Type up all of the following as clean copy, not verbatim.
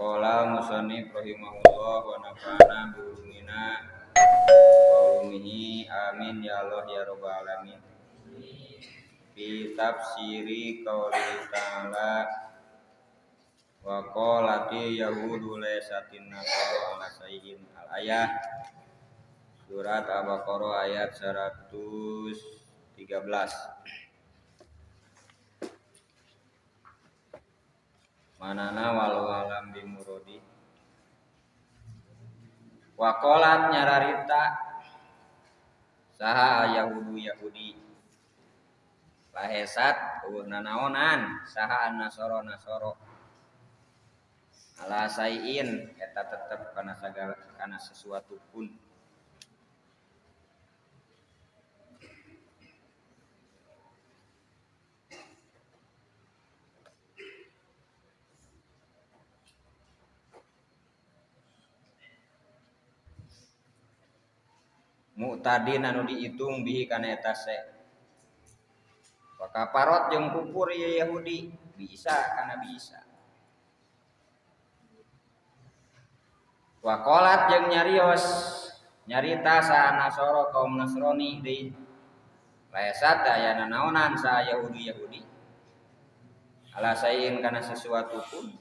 Qala musannif rahimahullah wa nafa'ana bi ulumina wa ulumihi amin ya Allah ya rabbal alamin. Bi tafsiri qauli ta'ala wa qalati yahudu laysatin nasara ala sayyin al ayah surat Al-Baqarah ayat 113. Manana walau alam bimurodi wakolat nyararita saha Yahudi lahesat nanaonan saha nasoro ala sayin eta tetep kana sagala kana sesuatu pun mu'tadin anu diitung bihi kana eta se wa kafarot jeung kufur ya Yahudi bisa kana bisa wa qalat jeung nyarita sa nasoro kaum Nasrani deui laesat aya nanaonan sa Yahudi ala sayin kana sesuatu pun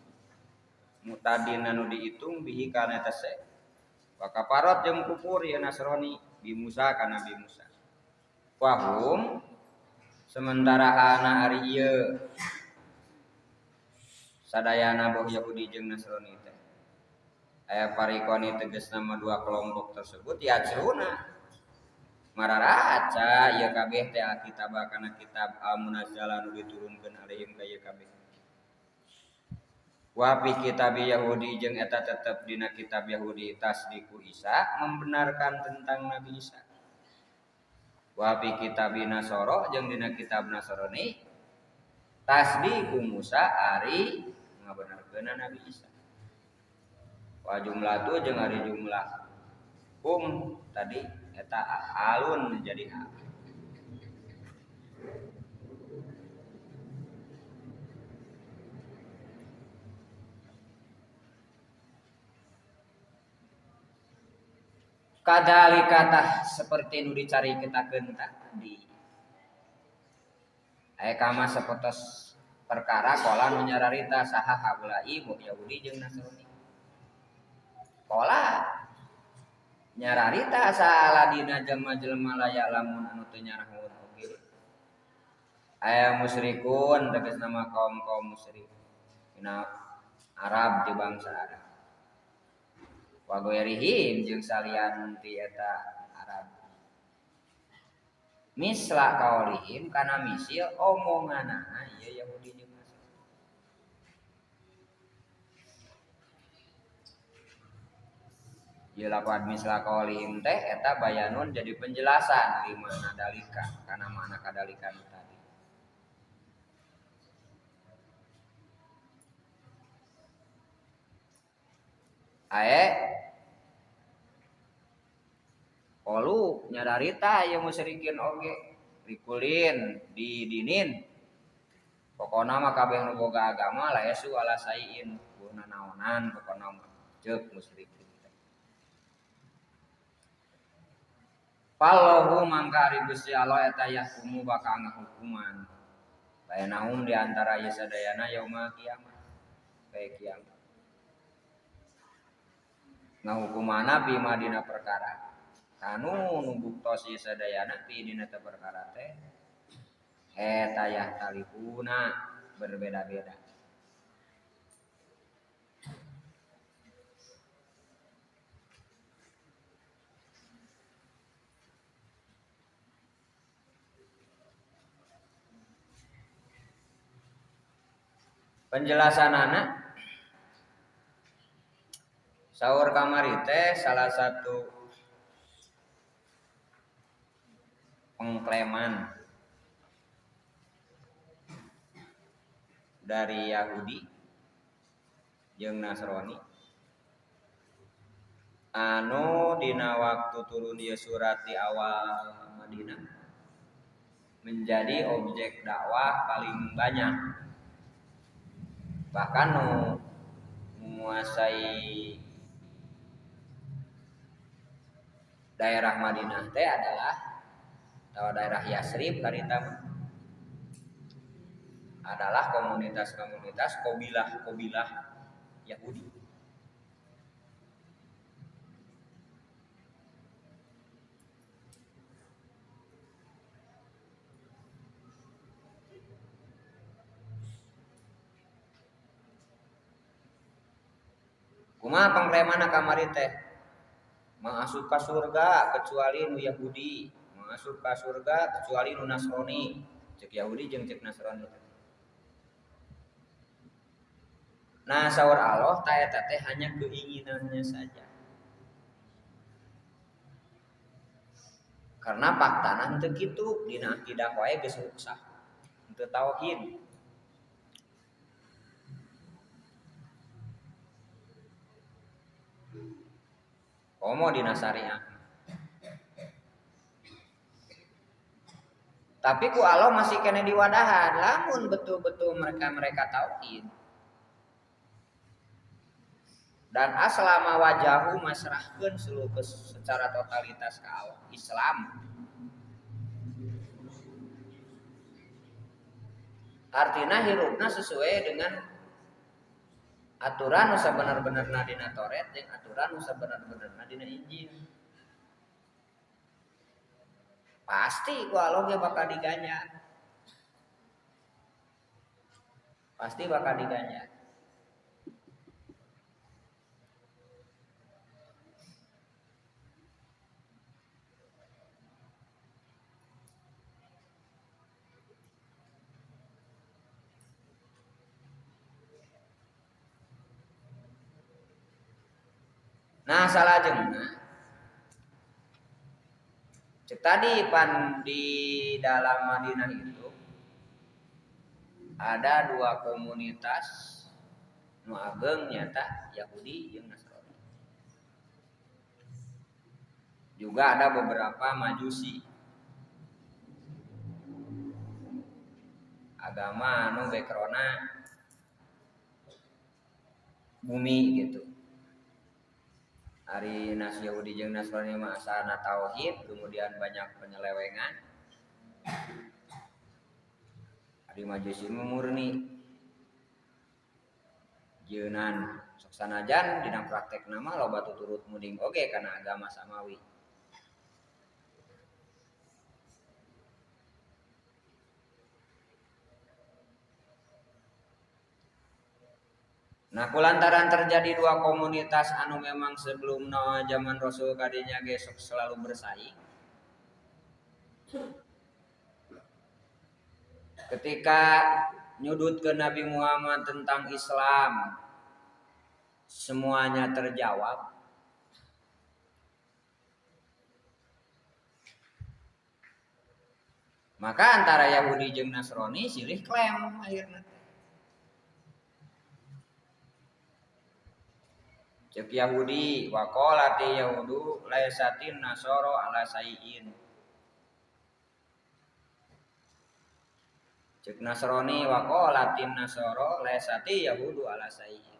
mu'tadin anu diitung bihi kana eta se wa kafarot jeung kufur ya Nasrani bi Musa kana Nabi Musa. Wahum sementara hana ari ieu sadayana boh Yahudi jeung Nasrani teh. Aya parikoni tegasna mah dua kelompok tersebut ya ceruna. Mararaca ieu kabeh teh kitab kana kitab al-munazzal anu diturunkeun alaihim ka ieu kabeh. Wa fi kitab Yahudi jeung eta tetep dina kitab Yahudi tasdiku Isa membenarkan tentang Nabi Isa. Wa fi kitab Nasara jeung dina kitab Nasrani tasdiku Musa ari ngabenerkeun Nabi Isa. Wa jumlah tu jeung ari jumlah tadi eta alun jadi a. Kadalikatah seperti nu dicaritakeun tadi. Aya kama sapotos perkara qala nu nyararita saha haulai boh Yahudi jeung Nasrani. Qala nyararita saladina jelema-jelema layalamun anu teu nyarahun oge. Aya musyrikun tegasna mah kaum musyrik. Dina Arab di bangsa Arab. Wa ghairihim jeung salian ti eta Arab. Misla qaulihim kana misil omonganna ieu Yahudi jeung Nasrani. Ieu lafaz misla qaulihim teh eta bayanun jadi penjelasan di mana dalika kana makna kadalikan tadi. Olu nyadarita yang musyrikin oge rikulin didinin pokona mah kabeh nu boga agama laesu ala sayin buhna naonan pokona mah ceuk musyrikin Pallahu mangka ari Gusti Allah eta yahkumu bakal ngahukuman bainahum di antara ieu sadayana yaumul kiamat bae kiamat ngahukumana bima dina perkara anu nubuktos ieu sadayana ti dina teh perkara teh eta yah talifuna berbeda-beda. Penjelasanana saur kamari teh salah satu pengklaman dari Yahudi jeung Nasrani anu dina waktu turun ieu surat di awal Madinah menjadi objek dakwah paling banyak bahkan nu menguasai daerah Madinah teh adalah atau daerah Yasrib karita adalah komunitas-komunitas kabilah Yahudi. Kumaha pangkremana kamari teh? Masuk ke surga kecuali nu Yahudi, masuk ke surga kecuali nu Nasrani. Cek Yahudi jeung cek Nasrani. Nah, saur Allah ta eta teh hanya keinginannya saja. Karena faktana henteu kitu dina akidah wae geus sah. Henteu tauhid. Komo dina syariah. Tapi ku Allah masih kena diwadahan, lamun betul-betul mereka tauhid. Dan aslama wajahu masrahkeun seluruh secara totalitas ka Allah, Islam. Artinya hirupna sesuai dengan aturan nu sabener-benerna dina Taurat jeung aturan nu sabener-benerna dina Injil. Pasti ku Allah ge bakal diganjar. Pasti bakal diganjar. Nah, salajengna cek tadi pan di dalam Madinah itu ada dua komunitas nu ageng nyata Yahudi jeung Nasrani. Juga ada beberapa Majusi. Agama anu backgroundna bumi gitu. Hari nas Yahudi jeung Nasrani mah asalna tauhid, kemudian banyak penyelewengan. Hari Majusi murni jeunan sok sanajan dina praktekna mah loba tuturut muding oge kana agama samawi. Nah, kulantaran terjadi dua komunitas anu memang sebelumna zaman Rasul kadinya ge sok selalu bersaing. Ketika nyudut ke Nabi Muhammad tentang Islam, semuanya terjawab. Maka antara Yahudi jeung Nasrani silih klaim akhirna. Cek Yahudi wa qalati yahudu laisatin nasara ala sayyin. Cek Nasrani wa qalatin nasara laisati yahudu ala sayyin.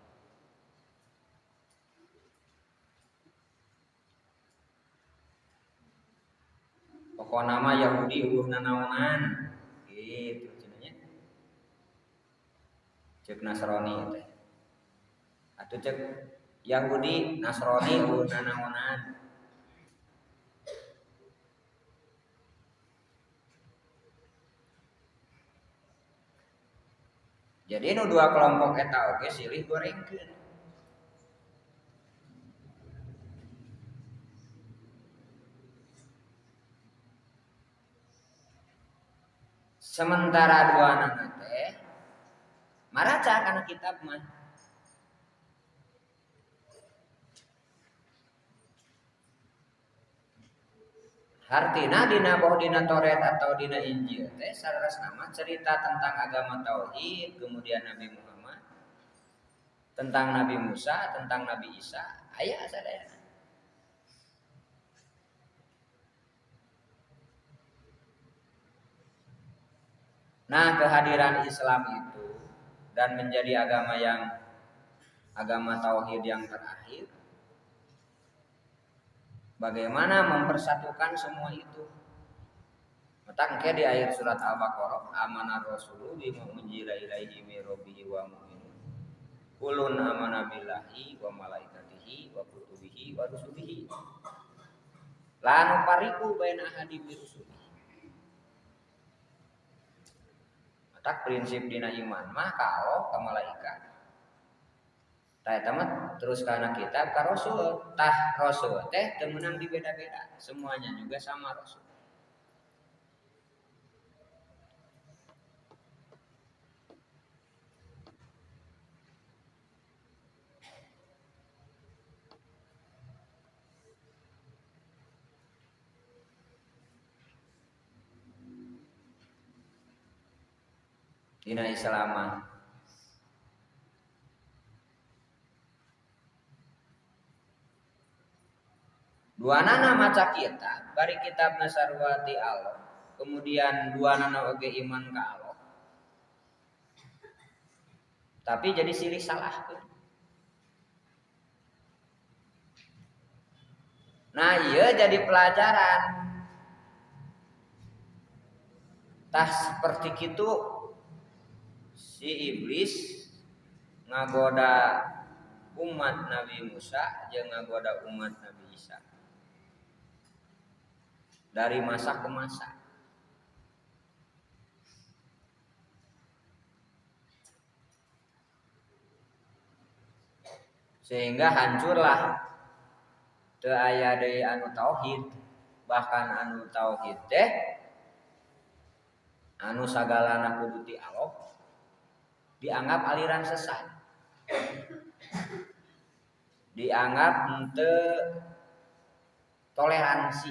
Pokokna mah Yahudi eueuh nanaonan gitu cenanya. Cek Nasrani teh. Atuh cek Yahudi Nasrani eueuh nanaonan. Jadi nu dua kelompok eta oge silih gorengkeun. Sementara dua anak teh maraca kana kitab mah. Artina dina boh dina Taurat atau dina Injil teh sarasna mah cerita tentang agama tauhid, kemudian Nabi Muhammad, tentang Nabi Musa, tentang Nabi Isa, aya sadayana. Nah, kehadiran Islam itu dan menjadi agama yang agama tauhid yang terakhir. Bagaimana mempersatukan semua itu? Maka di ayat surat Al-Baqarah, amana rasulu bima unzila ilaihi min rabbih wa mu'minun. Kulun amana billahi wa malaikatihi wa kutubihi wa rusulihi. La nufariqu baina ahadin min rusulihi. Maka prinsip dina iman mah kalau ka malaikat. Tah eta mah terus kana kitab ka rasul. Tah rasul teh teu meunang dibeda-beda. Semuanya juga sama rasul. Dina Islam dua nana maca kita bari kitab nasarwati Allah, kemudian dua nana oge iman ka Allah, tapi jadi silih salah. Nah iya jadi pelajaran tah seperti kitu si iblis ngagoda umat Nabi Musa jeung ngagoda umat Nabi Isa dari masa ke masa. Sehingga hancurlah teu aya deui anu tauhid, bahkan anu tauhid teh anu sagalana kudu ti Allah dianggap aliran sesat. Dianggap henteu toleransi.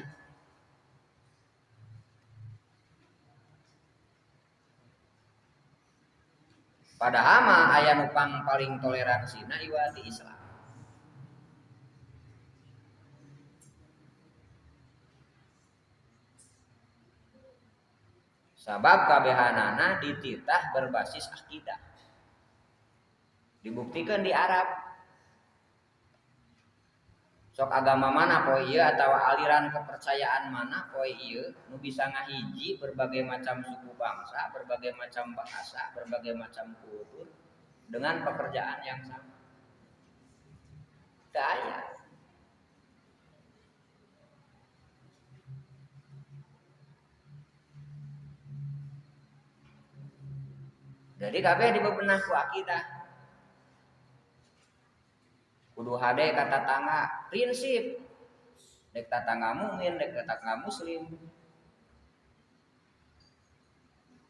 Padahal mah aya nu paling toleransina ieu ti Islam. Sabab kabehanana dititah berbasis akidah. Dibuktikan di Arab. Sok agama mana poe ieu atau aliran kepercayaan mana poe ieu nu bisa ngahiji berbagai macam suku bangsa, berbagai macam bahasa, berbagai macam kultur dengan pekerjaan yang sama. Teu aya. Jadi kabeh dibebenah ku akidah. Kudu hade ka tatangga, prinsip. Dek tatangga mukmin, dek tatangga muslim.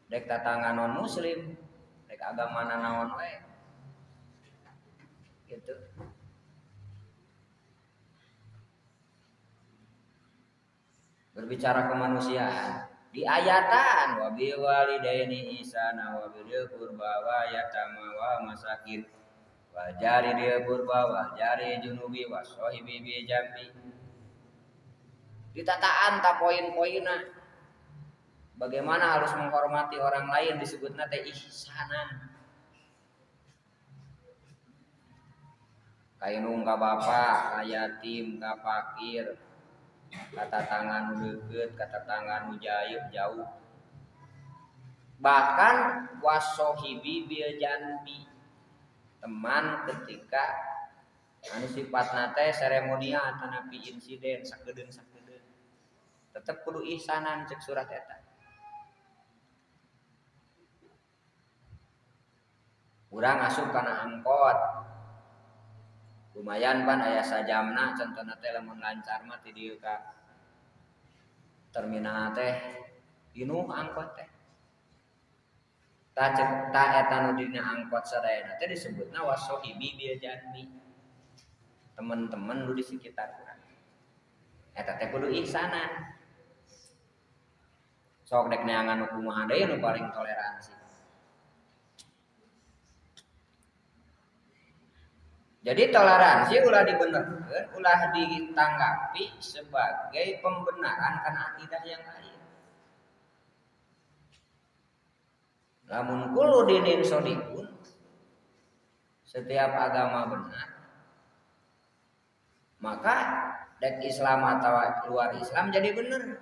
Dek tatangga non muslim, dek agamana naon we. Gitu. Berbicara kemanusiaan, di ayatan wa bi walidaini ihsana wa bil qurba wa yatama wa masakin wa jari dia qurba wa jari junubi wa sahibi bi jambi. Ditataan ta poin-poinna. Bagaimana harus menghormati orang lain disebutna teh ihsanan. Kainung ka bapa, ka yatim, ka fakir, kata tangan deket, kata tangan jauh. Bahkan wasohibi bil janbi, teman ketika anu sifatna teh seremonial tanapi insiden sakedeung tetep kudu ihsanan cek surat eta. Urang asup kana angkot lumayan pan aya sajamna contohna teh lamun lancar mah ti dieu ka terminal teh pinuh angkot teh. Ta eta nu dina angkot sadayana teh disebutna wasohibi bil janbi. Teman-teman nu di sekitar urang. Eta teh kudu ihsanan. Sok dek neangan nu kumaha deui nu paling toleransi. Jadi toleransi ulah dibenerkeun, ulah ditanggapi sebagai pembenaran kana akidah yang lain. Lamun kullu dinin sodikun, setiap agama benar, maka dek Islam atau luar Islam jadi benar.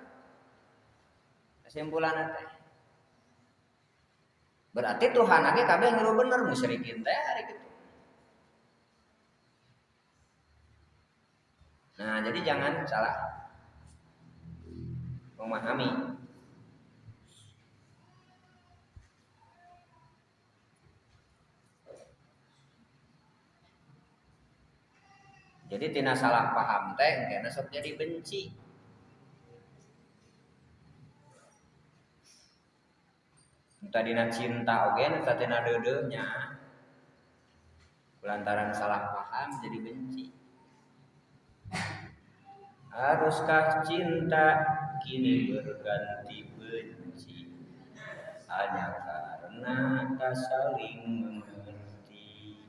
Kesimpulan teh berarti Tuhan age kabeh ngelu bener, musyrikin teh ari kitu. Nah, jadi jangan salah memahami. Jadi tina salah paham teh engkena sok jadi benci. Tadina cinta oge nu tina deudeunya. Lantaran salah paham jadi benci. Haruskah cinta kini berganti benci hanya karena tak saling mengerti?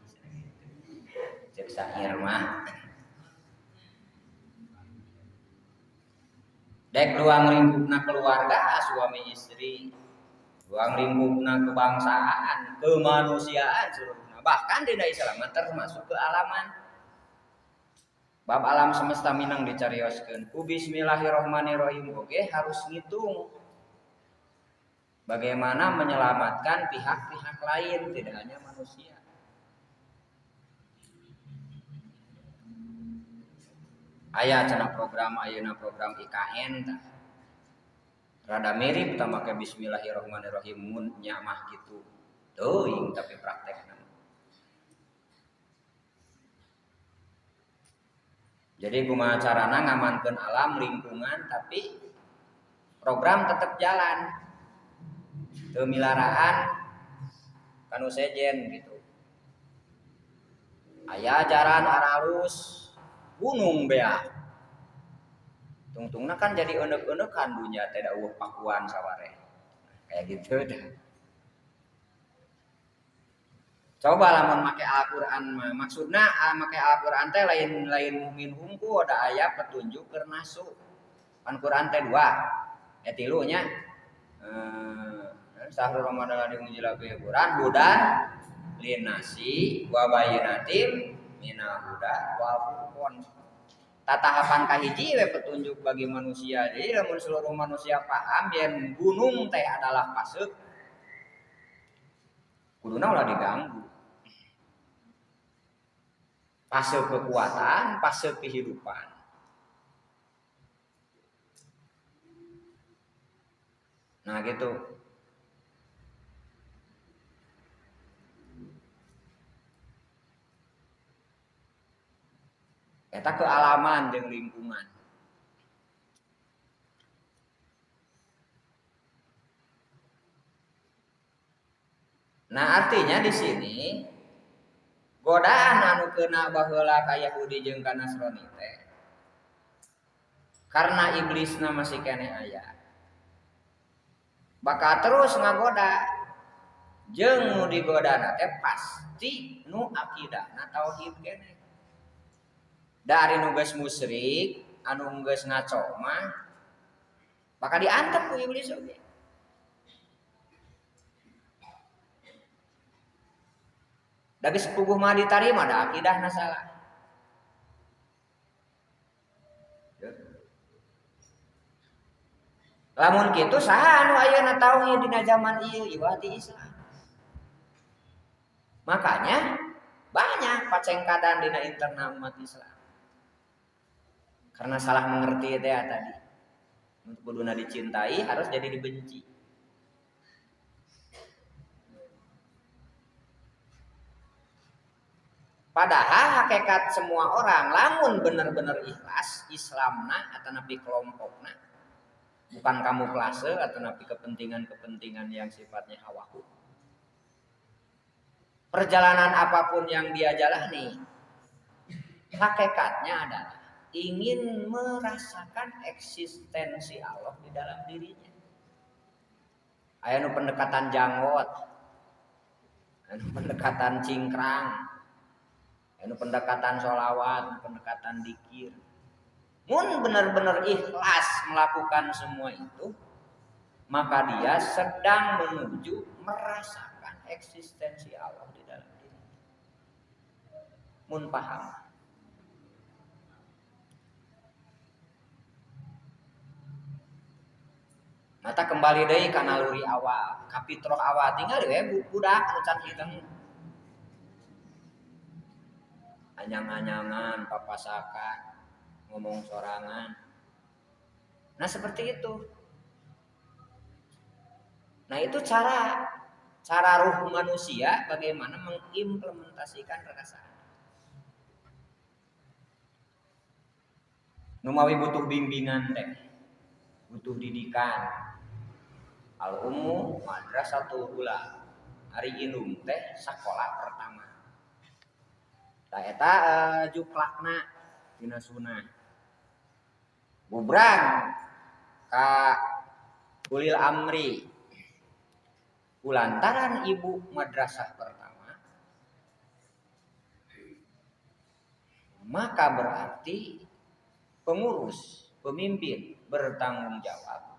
Cek syair mah. Dek ruang lingkupna keluarga suami istri, ruang lingkupna kebangsaan, kemanusiaan seluruhnya, bahkan dina Islam termasuk ke alaman. Bab alam semesta minang dicarioskeun ku bismillahirrahmanirrahim oge harus ngitung bagaimana menyelamatkan pihak-pihak lain, tidak hanya manusia. Aya cenah program ayeuna program IKN tah. Rada mirip tah make bismillahirrahmanirrahim mun nya mah kitu. Teuing tapi praktekna. Jadi kumaha carana ngamankeun alam lingkungan tapi program tetap jalan. Teu milaraan kanu sejen gitu. Aya jaran aralus gunung bea. Tungtungna kan jadi enek-enekan dunya teh da eueuh pakuan saware. Kayak gitu dah. Coba lamun make Al-Qur'an mah maksudna make Al-Qur'an teh lain mukmin hungku ada aya petunjuk keur nasu. Kan Qur'an teh 2. Aya 3 nya. Sahrul Ramadan ladzi unzila fihi Qur'an hudan linnasi wa bayyinatin minal huda wal furqan. Tatahapan kahiji we petunjuk bagi manusia. Jadi lamun seluruh manusia paham yen gunung teh adalah paseuk, kuduna ulah diganggu. Paseuk kekuatan, paseuk kehidupan. Nah gitu. Eta kealaman jeung lingkungan. Nah artinya di sini godaan anu keuna baheula ka Yahudi jeung ka Nasrani teh karena iblisna masih keneh aya. Bakal terus ngagoda jeung nu digodana teh pasti nu akidahna tauhid keneh. Dari nu geus musyrik, anu geus ngaco mah bakal diantep ku iblis oge. Da geus puguh mah ditarima da akidahna salah. Lamun kitu saha anu ayeuna tauhid dina zaman ieu iwati Islam. Makanya banyak pacengkadan dina internal umat Islam. Karena salah mengerti teh tadi. Untuk kuduna dicintai harus jadi dibenci. Padahal hakikat semua orang lamun bener-bener ikhlas Islamna atau napi kelompokna, bukan kamuflase atau napi kepentingan-kepentingan yang sifatnya hawahu. Perjalanan apapun yang dia jalani, hakikatnya adalah ingin merasakan eksistensi Allah di dalam dirinya. Aya nu pendekatan janggot, anu pendekatan cingkrang, anu pendekatan sholawat, pendekatan dikir. Mun benar-benar ikhlas melakukan semua itu, maka dia sedang menuju merasakan eksistensi Allah di dalam diri. mun paham. Mata kembali deui ka naluri awal, ka fitrah awal tinggal we budak anu can hideung. Anyang-anyangan, papasakan, ngomong sorangan. Nah, seperti itu. Nah, itu cara ruh manusia bagaimana mengimplementasikan perasaan. Numawi butuh bimbingan teh, butuh didikan. Al-ummu madrasatul ula. Ari indung teh sakola pertama. Tah eta juklakna dina sunah. Bubrang ka ulil amri. Kulantaran ibu madrasah pertama, maka berarti pengurus, pemimpin bertanggung jawab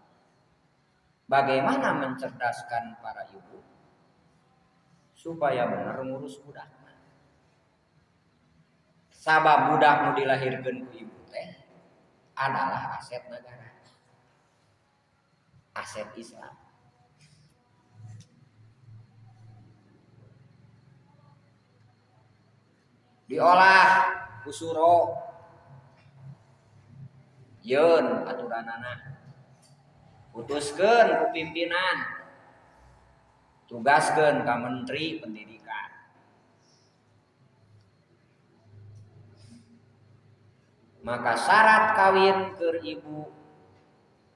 bagaimana mencerdaskan para ibu supaya benar ngurus budak. Sabab budak nu dilahirkeun ku ibu teh adalah aset negara, aset Islam. Diolah usuro yeun aturanana, putuskeun ku pimpinan, tugaskeun ka menteri pendidikan. Maka syarat kawin keur ibu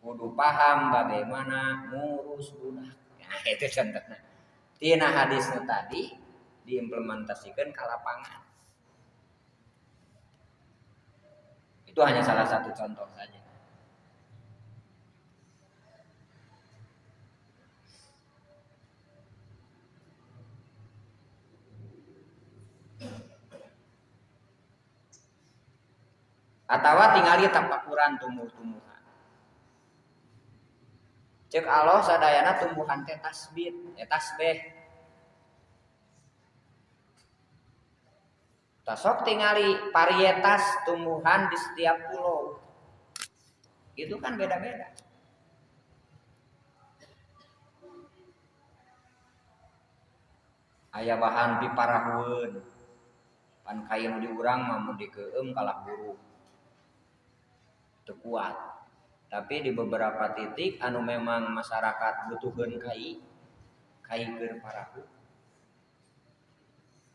kudu paham bagaimana ngurus budak. Nah, itu contohnya. Tina hadisnya tadi diimplementasikan ke lapangan. Itu hanya salah satu contoh saja. Atawa tingali tapakuran tumbuh-tumbuhan. Cek Allah sadayana tumbuhan teh tasbih, tasbih. Tasok tingali varietas tumbuhan di setiap pulau. Itu kan beda-beda. Aya bahan piparaheun. Pan kayu di urang mah mun dikeueum kalah buruk. Teu kuat. Tapi di beberapa titik anu memang masyarakat butuhkeun kai keur parahu.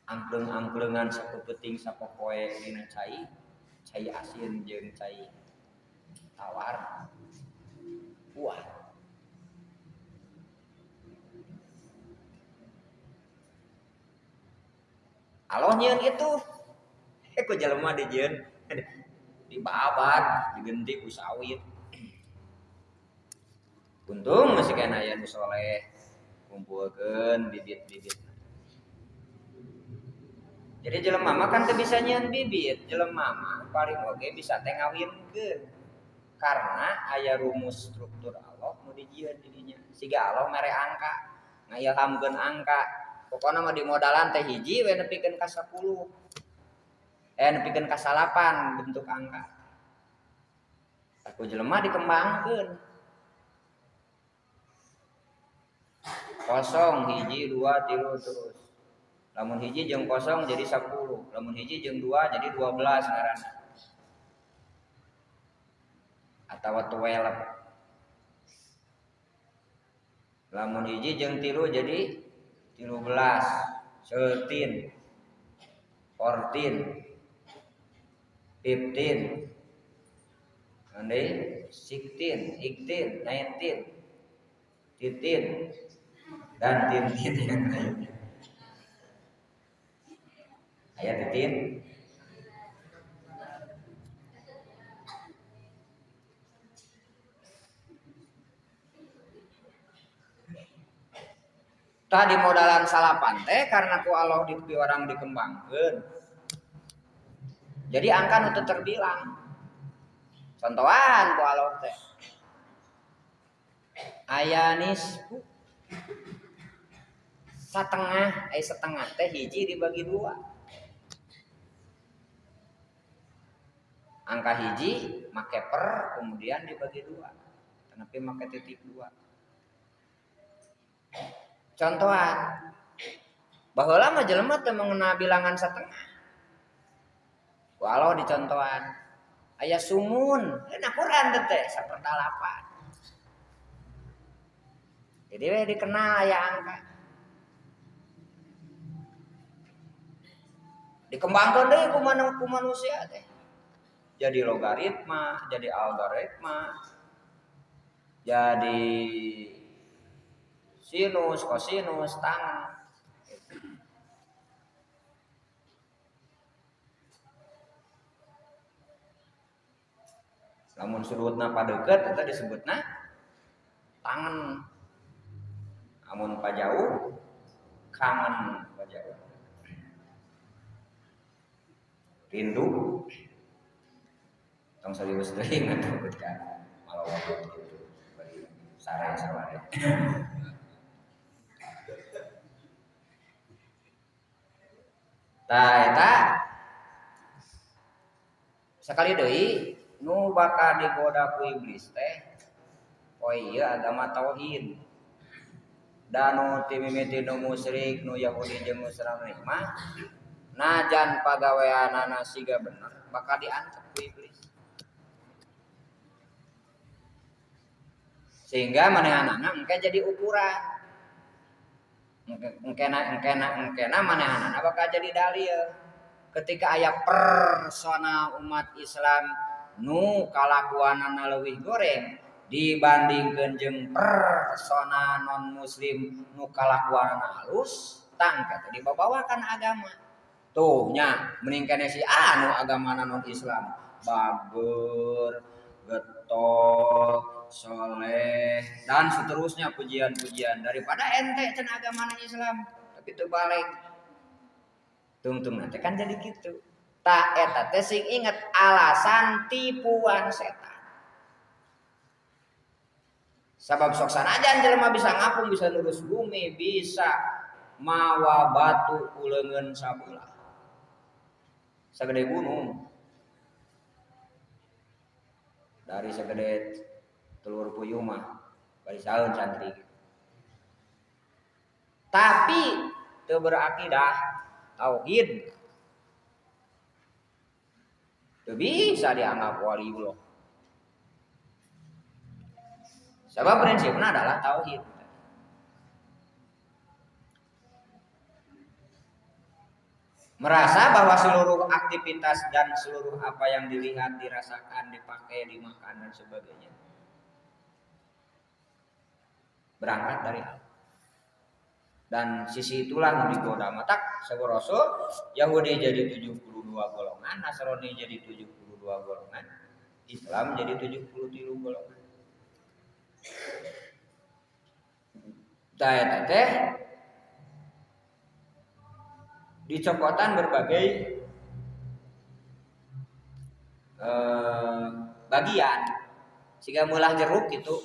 Angkleng-angklengan sapeuting sapopoe dina cai asin jeung cai tawar. Wah. Allah nyieun itu. Ku jelema dijieun. Dibabat, diganti ku sawit. Untung masih kena aya nu soleh kumpulkeun bibit-bibit. Jadi jelema mah kan teu bisa nyieun bibit, jelema mah paling oge bisa teh ngawinkeun. Karena aya rumus struktur Allah nu dijieun di dinya. Siga Allah mere angka, ngayalhamkeun angka. Pokona mah di modalan teh hiji we nepikeun ka 10. Nepikeun ka 8 bentuk angka. Aku jelema dikembangkeun. 0 hiji 2 3 terus. Lamun hiji jeung 0 jadi 10. Lamun hiji jeung 2 jadi 12 ngaranna. Atawa 12. Lamun hiji jeung 3 jadi 13. 13. 14. 15, and 16, 18, 19, 18, dan tin yang lainnya. Ayat tin. Tadi modalan salapan teh karena ku Allah di orang dikembangkeun. Jadi angka nu teu terbilang. Contohan ku Allah teh. Aya nisfu setengah teh hiji dibagi 2. angka hiji make per kemudian dibagi 2 tapi make titik 2. Contohan baheula mah jelema teu mengenal bilangan setengah. Walau dicontohan aya sumun, na Quran teh 1/8. Jadi we dikenal aya angka. Dikembangkan deh ku manusia teh. Jadi logaritma, jadi algoritma, jadi sinus, kosinus, tangen. Lamun sudutna padeukeut eta disebutna tangen. Amun pajauh kangen pajauh. Rindu tong saliwis teuing ngatubutkan malah waktu itu bari sare saware. Tah eta sakali deui nu bakal digoda ku iblis teh poe ieu agama tauhid. Dan nu ti mimiti nu musyrik nu Yahudi jeung Nasrani mah najan pagaweanana siga bener bakal diancam ku iblis. Sehingga manehanana engke jadi ukuran. Engkena manehanana bakal jadi dalil. Ketika aya persona umat Islam nu kalakuanana leuwih goreng dibandingkeun jeung persona non muslim nu kalakuanana halus, tang kata dibawakan agama. Tuh nya mending kene si anu agamana non Islam bager, getol, soleh dan seterusnya pujian-pujian daripada ente cenah agamana Islam tapi teu balik. Tungtung nanti kan jadi gitu. Tak eta teh sing inget alasan tipuan setan. Sabab sok sanajan jelema bisa ngapung, bisa lurus bumi, bisa mawa batu uleungeun sabelah. Sagede gunung. Dari sagede telur puyuh mah bari saeun santri. Tapi teu berakidah tauhid. Teu bisa dianggap waliullah. Sebab prinsipnya adalah tauhid. Merasa bahwa seluruh aktivitas dan seluruh apa yang dilihat, dirasakan, dipakai, dimakan dan sebagainya berangkat dari Allah. Dan sisi itulah yang digoda matak saboroso Yahudi jadi 72 golongan, Nasrani jadi 72 golongan, Islam jadi 73 golongan. Eta teh dicopotan berbagai bagian sehingga mulah jeruk itu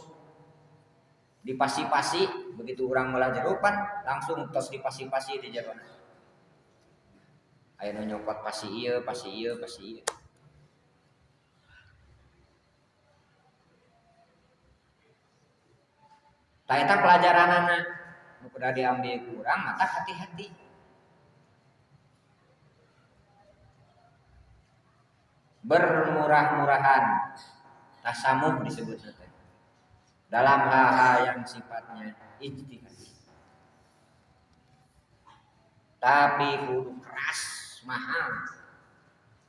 dipasi-pasi, begitu orang mulah jeruk kan langsung tos dipasi-pasi di jeruk. Aya nu nyopot pasi ieu, pasi ieu, pasi ieu. Tah eta pelajaranana nu kudu diambil kurang mata hati-hati. Bermurah-murahan, tasamuh disebut teh. Dalam hal-hal yang sifatnya ijtihad. Tapi kudu keras, mahal.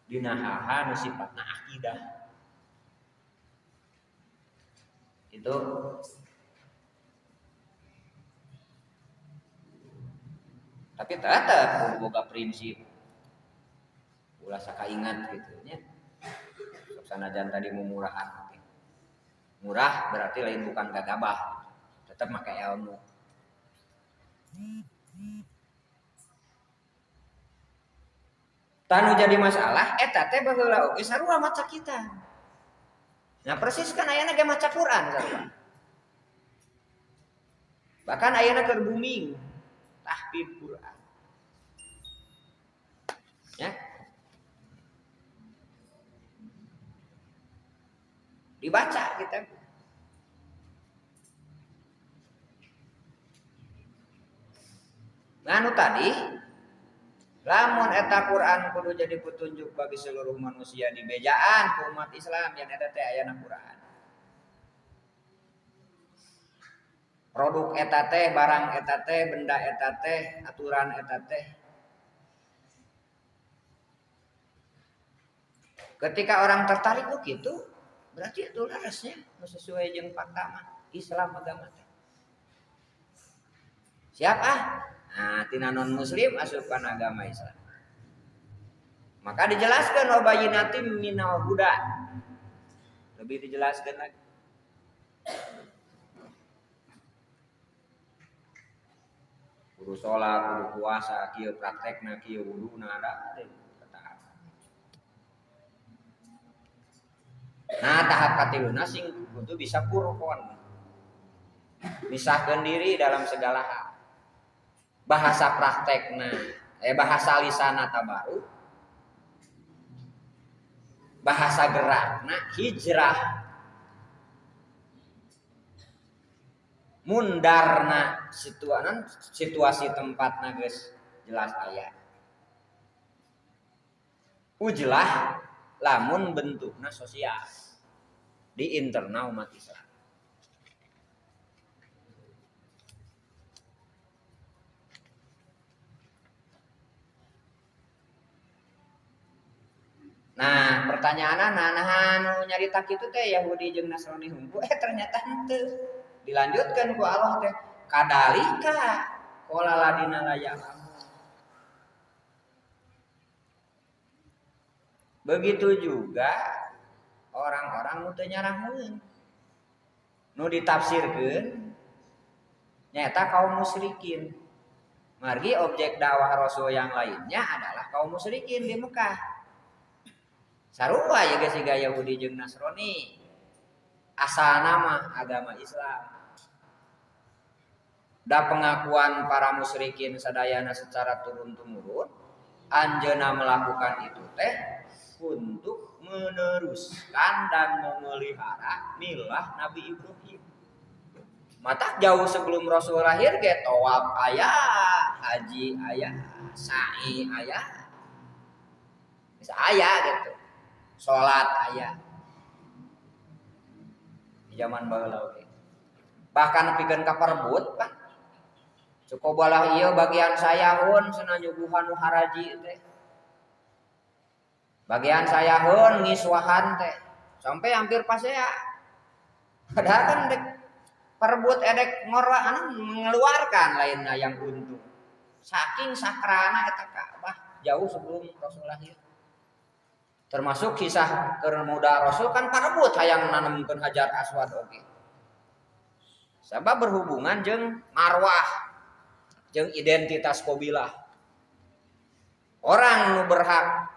Dina hal-hal nu sifatna akidah. Itu tapi tetap boga prinsip. Ulah sakaingat gitu nya. Sanajan tadi mumurahan. Murah berarti lain bukan gagabah. Tetap make ilmu. Tanu jadi masalah eta teh baheula oge sarua maca kita. Nah persis kan ayeuna ge maca Quran sarua. Bahkan ayeuna keur booming tahfidz Quran. Ya. teh. Nganu tadi, lamun eta Quran kudu jadi petunjuk bagi seluruh manusia di bejaan ku umat Islam yang eta teh ayana Quran. Produk eta teh, barang eta teh, benda eta teh, aturan eta teh. Ketika orang tertarik begitu, berarti itu larasnya sesuai jeung fakta mah Islam agama teh. Siapa? Nah, tina non muslim asupan agama Islam. Maka dijelaskan wabayinatim minal huda. Lebih dijelaskan lagi. Kudu sholat, kudu puasa, kieu praktekna, kieu wuduna ada. Nah, tahap katiluna sing kudu bisa purkon. Misahkeun diri dalam segala hal. Bahasa praktekna, bahasa lisana tabaru. Bahasa gerakna hijrah. Mundarna situasi tempatna geus jelas aya. Ujlah lamun bentukna sosial di internal umat Islam. Nah, pertanyaanna nah nyarita kitu teh Yahudi jeung Nasrani hungkul ternyata henteu. Dilanjutkan ku Allah teh kadalika qala ladina la ya'lamun. Begitu juga orang-orang nu teu nyaraheun. Nu ditafsirkeun nyaeta kaum musyrikin. Margi objek dakwah Rasul yang lainnya adalah kaum musyrikin di Mekah. Sarupa ya siga Yahudi jeung Nasrani. Asal nama agama Islam. Da pengakuan para musyrikin sadayana secara turun-temurun anjeunna melakukan itu teh untuk meneruskan dan memelihara milah Nabi Ibrahim. Matak jauh sebelum Rasul lahir ge tawaf aya, haji aya, sa'i aya. Bisa aya gitu. Salat aya. Zaman baheula oge. Bahkan pikeun ka perebut kan. Cukup balah ieu bagian sayaheun cenah nyuguhan nu haraji teh. Bagian sayaheun ngiswahan teh. Sampai hampir pasea. Padahal kan dek perebut edek ngorlaan mengeluarkan lainnya yang untung. Saking sakrana eta Ka'bah jauh sebelum Rasul lahir. Termasuk kisah kermuda Rasul kan parebut hayang nanemkeun Hajar Aswad oge. Sabab berhubungan jeung marwah jeung identitas kabilah. Orang nu berhak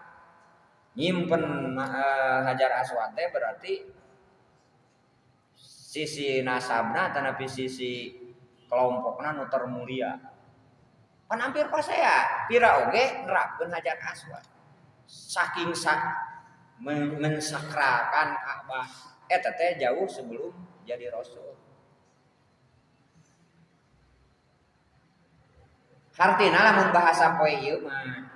nyimpen Hajar Aswad teh berarti sisi nasabna tanapi sisi kelompokna nu termulia. Pan hampir pasea pira oge nerapkeun Hajar Aswad. Saking mensakrakan Ka'bah eta teh jauh sebelum jadi rasul. Hartina lamun bahasa poe ieu mah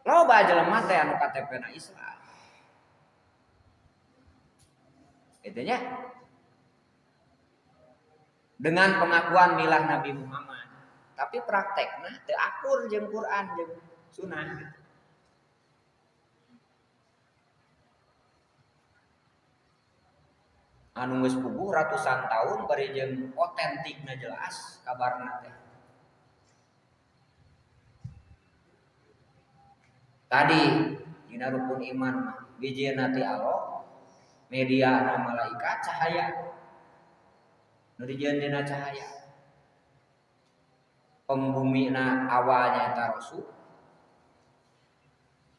loba jelema teh anu KTP-na Islam. Itunya dengan pengakuan milah Nabi Muhammad. Tapi praktekna teu akur jeung Quran jeung Sunnah. Anu geus puguh ratusan tahun bari jeung otentikna jelas kabarna teh. Tadi dina rukun iman mah bijieuna ti Allah, mediana malaikat cahaya. Nu dijieun dina cahaya. Pembumina awalnya eta Rasul.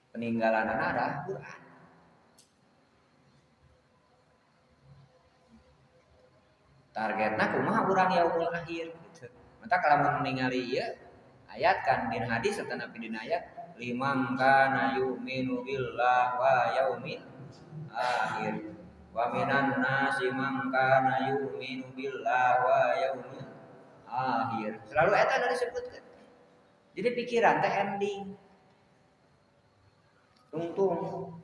Peninggalanana adalah Quran. Targetna kumaha urang yaumul akhir gitu. Mata kalau ningali ieu ayat kan dina hadis atau nabi dina ayat liman kana yu'minu billah wa yaumil akhir. Wa minan nasi man kana yu'minu billahi wa yaumil akhir. Selalu eta anu disebutkeun. Jadi pikiran teh ending. Tungtung.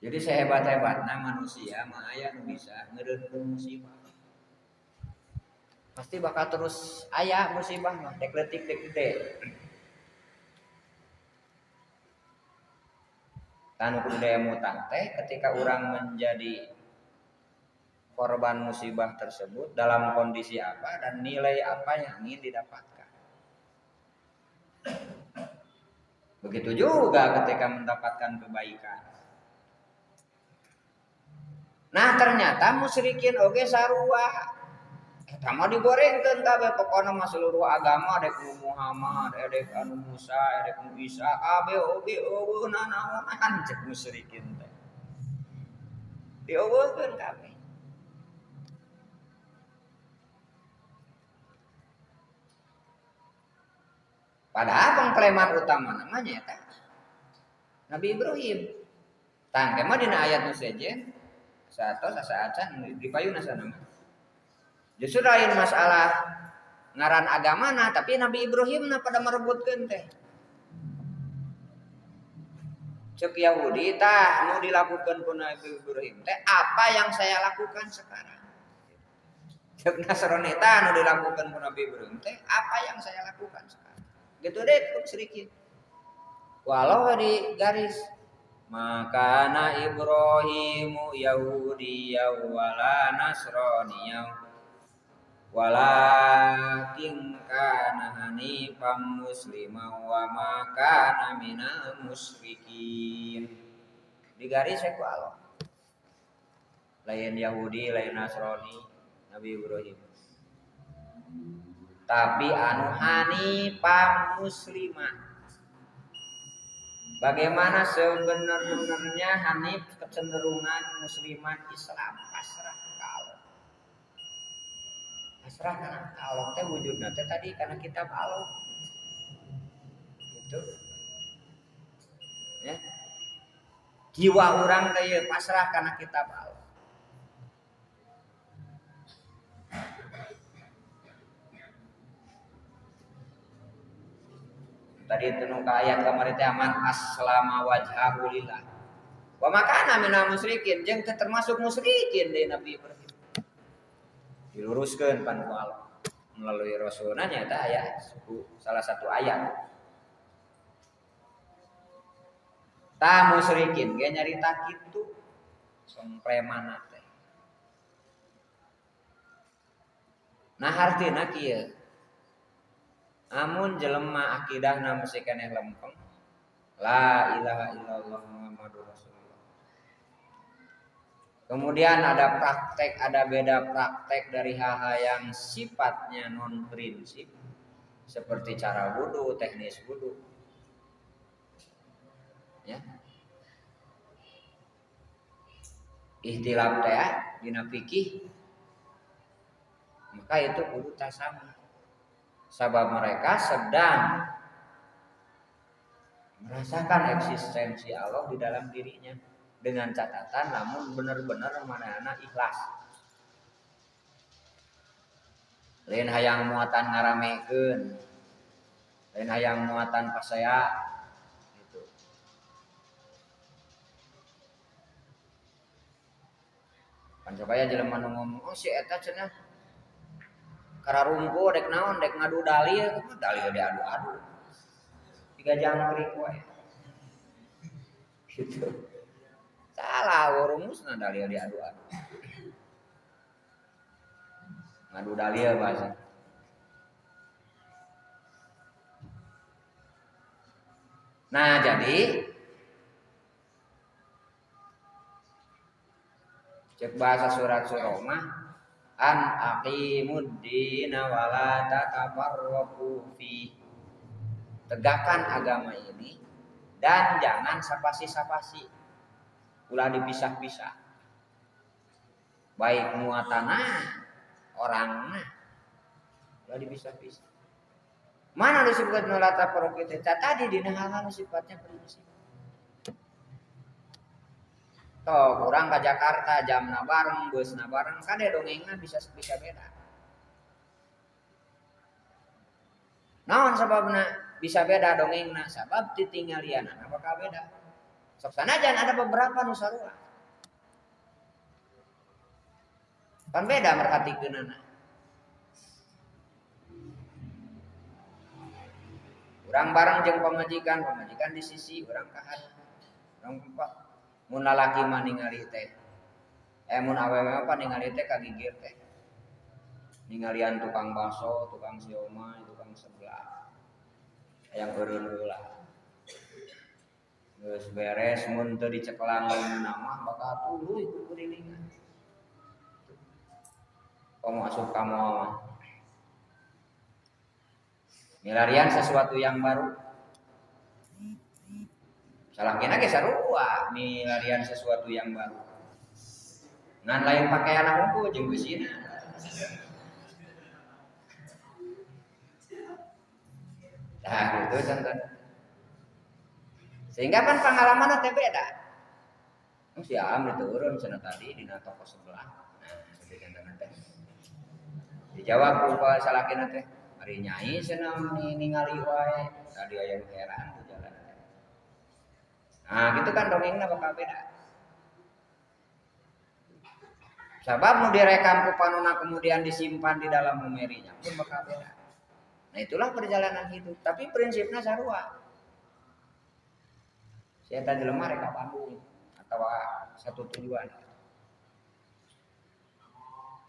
Jadi sehebat-hebatna manusia mah aya nu bisa ngeureunkeun musibah. Pasti bakal terus aya musibah mah dek leutik dek gede. Tanu kudu daya mutang teh ketika orang menjadi korban musibah tersebut dalam kondisi apa dan nilai apa yang ingin didapatkan. Begitu juga ketika mendapatkan kebaikan. Nah ternyata musyrikin oge sarua. Eta mah digorengkeun kabeh pokona mah seluruh agama dek nu Muhammad, dek anu Musa, dek nu Isa, kabeh oge eueuhna naonan cek musyrikin teh. Dieuweuhkeun kabeh. Padahal pengklaman utama namanya eta Nabi Ibrahim. Tangke mah dina ayat nu sejen satos asa-acan dipayuna sanana. Justru lain masalah ngaran agamana tapi Nabi Ibrahim pada merebutkeun teh. Cek Yahudi tah nu dilakukan ku Nabi Ibrahim teh apa yang saya lakukan sekarang. Cek Nasrani tah nu dilakukan ku Nabi Ibrahim teh apa yang saya lakukan sekarang. Gitu deh sedikit. Walau di garis maka na Ibrahimu Yahudiyya wala Nasraniyya walakin kana hanifan musliman wa ma kana minal musyrikin. Di garis ku Allah. Lain Yahudi, lain Nasrani, Nabi Ibrahim. Tapi anu hanifan musliman. Bagaimana sebenarnya hanif kecenderungan musliman Islam pasrah ka Allah. Pasrah kana Allah teh wujudna teh tadi kana kitab Allah. Gitu. Ya. Jiwa orang teh pasrah kana kitab Allah. Tadi itu ayat kemarin teh aman aslama wajhahu lillah. Wa makana minal musyrikin jeung teh termasuk musyrikin deui Nabi Ibrahim. Diluruskeun pan ku Allah melalui rasulna nya eta aya salah satu ayat. Ta musyrikin ge nyarita kitu sompremana teh. Nah artina kieu. Amun jelema akidahna masih keneh lempeng. La ilaha illallah Muhammadur Rasulullah. Kemudian ada praktek, ada beda praktek dari hal-hal yang sifatnya non prinsip seperti cara wudu, teknis wudu. Ya. Ihtilaf teh dina fikih. Maka itu kudu tasawuf. Sabab mereka sedang merasakan eksistensi Allah di dalam dirinya dengan catatan namun benar-benar manehna ikhlas. Lain hayang muatan ngaramekeun, lain hayang muatan pasaya gitu. Pan supaya jelema nu ngomong oh si eta cenah kararungku dek naon dek ngadu dalil diadu-adu 3 jangkrik we gitu salah rumusna dalil diadu-adu ngadu dalil bahasa nah jadi cek bahasa surat surah an aqimuddina wala tatafarraqu fi. Tegakkan agama ini dan jangan sapasi-sapasi. Ulah dipisah-pisah. baik muatanna orangna ulah dipisah-pisah. Mana disebut nolata perokit tadi dina hal-hal sifatnya prinsip. Toh kurang ke Jakarta jamna bareng, busna bareng, kade dongengna bisa beda. Naon sababna bisa beda dongengna? Sabab titinggalianana bakal beda. Sok sanajan ada beberapa nu sarua. Kan beda merhatikeunana. Urang bareng jeung pamajikan di sisi urang kahan. Urang Pak mun lalaki mah ningali teh. Mun awewe mah ningali teh kagigir teh. Ningalian tukang bakso, tukang siomay, tukang sebelah. Yang eureun heula. Geus beres mun teu diceklang nama bakal tuluy ku kurilingan. Komo asup ka moal mah. Milarian sesuatu yang baru. Salahkeuna ge sarua milarian sesuatu yang baru. Ngan lain pakaian unggul jeung beusina. Nah, gitu contoh. Sehingga kan pengalaman teh beda. Si Am diturun cenah tadi dina toko sebelah. Nah, itu contohna teh. Dijawab ku salahkeuna teh, ari nyai cenah ningali wae, tadi aya heran di jalan. Nah, gitu kan dongengna bakal beda. Sabab nu direkam ku panonna kemudian disimpan di dalam memorinya pun bakal beda. Nah itulah perjalanan hidup. Tapi prinsipnya sarua. Saya tadi lemah reka Bandung atau satu tujuan.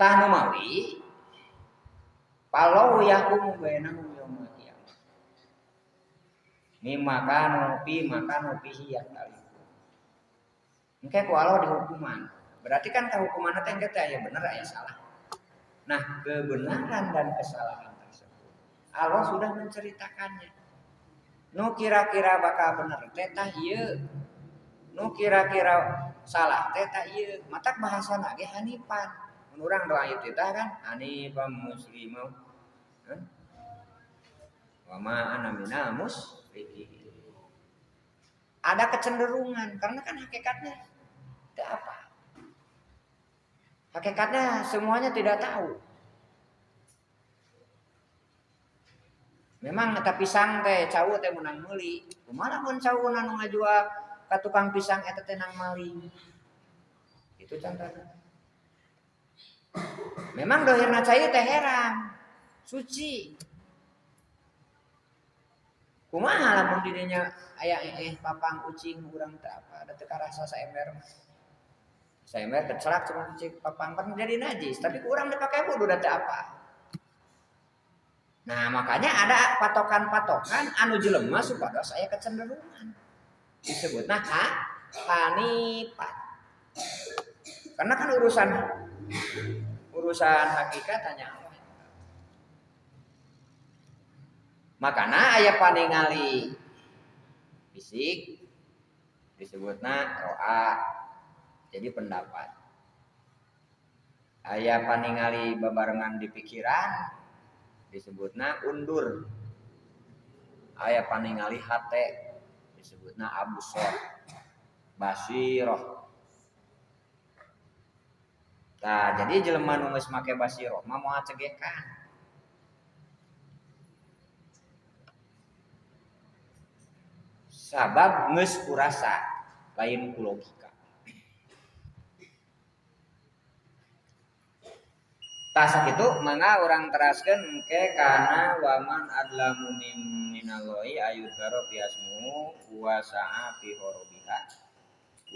Tah mawi palau yakum bainahum yaumul qiyamah. Mimma kanu fihi yaktalifun. Engke ku Allah dihukuman. Berarti kan kehukumanna teh engke teh aya bener aya salah. Nah, kebenaran dan kesalahan Allah sudah menceritakannya. Nu kira-kira bakal bener teh tah ieu. Nu kira-kira salah teh tah ieu. Matak bahasana ge hanifan. Mun urang doa ieu teh kan hanifan muslimau. Wa ma ana minal musyrikin. Ada kecenderungan karena kan hakikatnya teh apa? Hakikatnya semuanya tidak tahu. Memang eta pisang teh cau teh menang meuli. Kumaha mun cau nu ngajual ka tukang pisang eta teh nang maling. Itu contohnya. Memang dohirna cai teh herang, suci. Kumaha lamun di dinya aya papang ucing urang teh apa da teu karasa saember. Saember kecelak cuma ucing papang kan jadi najis, tapi urang dipake wudu da teu apa. Nah makanya ada patokan-patokan anu jelema supados aya kecenderungan disebutna hanifan. Karena kan urusan hakikat hanya Allah. Makana aya paningali fisik disebutna ro'a. Jadi pendapat. Aya paningali babarengan di pikiran disebutna undur. Aya paningali hate disebutna absor. Basiroh. Nah, jadi jelema nu geus make basiroh mah moal cegekan. Sabab geus kurasa lain ku logika. Tah sakitu mangga urang teraskeun engke kana waman adlamu minallahi ayyuzara fi asmu wa sa'a fi horobiha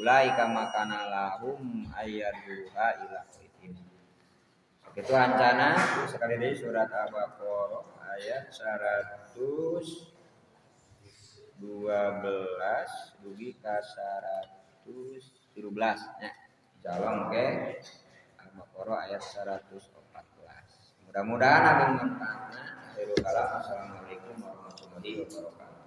ulaika makana lahum ayyaduha ila qaitin. Sakitu ancana sekali deui surat Al-Baqarah ayat 112 dugi ka 113 nya. Insyaallah engke Al-Baqarah ayat 114. Mudah-mudahan ada manfaatna. Assalamualaikum warahmatullahi wabarakatuh.